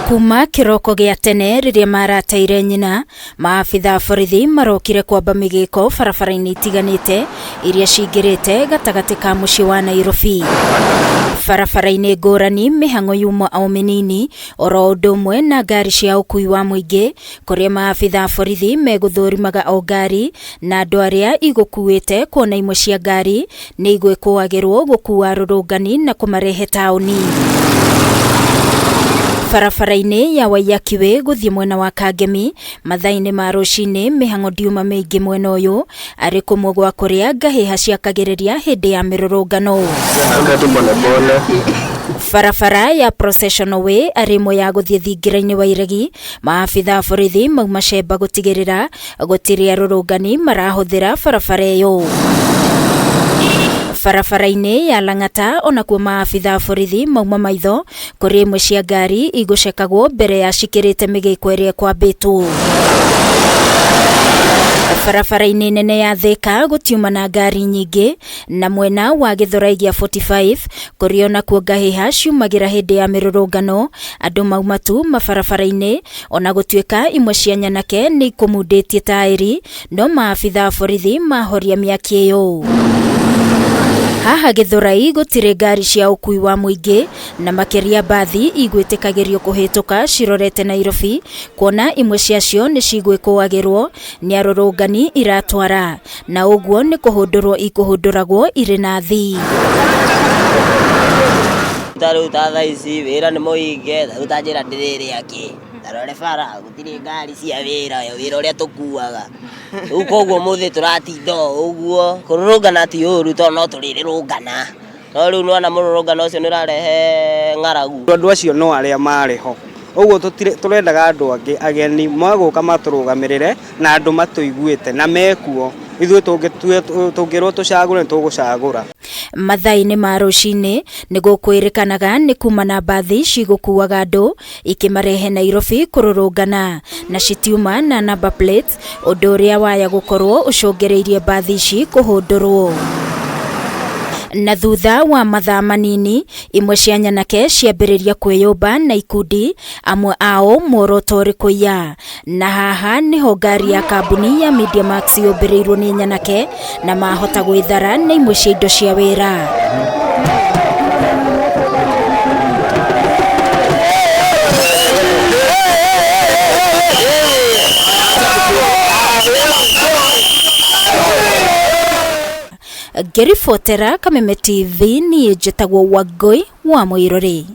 Kuma kiroko gia tene riria marateire nyina, maabitha borithi marokire kwamba migiko barabara-ini itiganite iria cingirite gatagati ka mucii wa Nairobi. Barabara-ini ngurani mihang'o yuma o minini oro undu umwe na ngari cia ukui wa muingi kuria maabitha borithi meguthurimaga o ngari na andu aria igukuite kuona imwe cia ngari ni igwikuagirwo gukua arurungani na kumarehe tauni. Barabara-ini ya Waiyakiwe guthie mwena wa Kangemi mathaa-ini ma rucini mihang'o ndiuma miingi mwena uyu ari kumwe gwa kuria ngahiha ciakagiriria hindi ya mirurungano. Barabara ya Processional Way ari imwe ya guthie thingira-ini wa iregi maabitha borithi mauma cemba gutigirira gutiri arurungani marahuthira barabara iyo. Barabara-ini ya Lang'ata onakuo maabitha borithi mauma maitho kuri imwe cia ngari igucekagwo mbere ya cikirite migiko iria kwambitwo. Barabara-ini nene ya Thika gutiuma na ngari nyingi na mwena wa Githurai gia 45 kuri onakuo ngahiha ciumagira hindi ya mirurungano andu mauma tu mabarabara-ini ona gutuika imwe cia nyanake ni ikumuditie tairi no maabitha borithi mahoria miaki iyo. Haha Githurai gutire ngari cia ukui wa muingi na makiria bathi igwitikagirio kuhituka cirorete Nairobi kuona imwe ciacio ni cigwikuagirwo ni arurungani iratwara na uguo ni kuhundurwo ikuhunduragwo iri na thi. Taru tatha ici wira ni muinge utajira ndiriri aki tarore bara gutire ngari cia wira uria tukuaga ukoguo muthi turatindo uguo kururungana ti uru to no turirungana no riu nwana mururungano ucio ni rarehe ng'aragu andu acio no aria mariho uguo turendaga andu angi ageni maguka maturugamirire na andu matuiguite na mekuo ithuĩ tungirwo tucagure tugucagura. Mathaa-ini ma rucini ni gukwirikanaga ni kuma na bathi cigukuaga andu ikimarehe Nairobi kururungana na citiuma na number plate undu uria waya gukorwo ucungiriirie bathi ici kuhundurwo. Na thutha wa mathaa manini imwe cia nyanake ciambiriria kwiyumba na ikundi amwe ao mworoto kuiya na haha niho ngari ya kambuni ya Media Max yumbirirwo ni nyanake na mahota gwithara na imwe cia indo cia wira. Ngiribotera Kameme TV ni njitagwo Wangui wa Muiruri.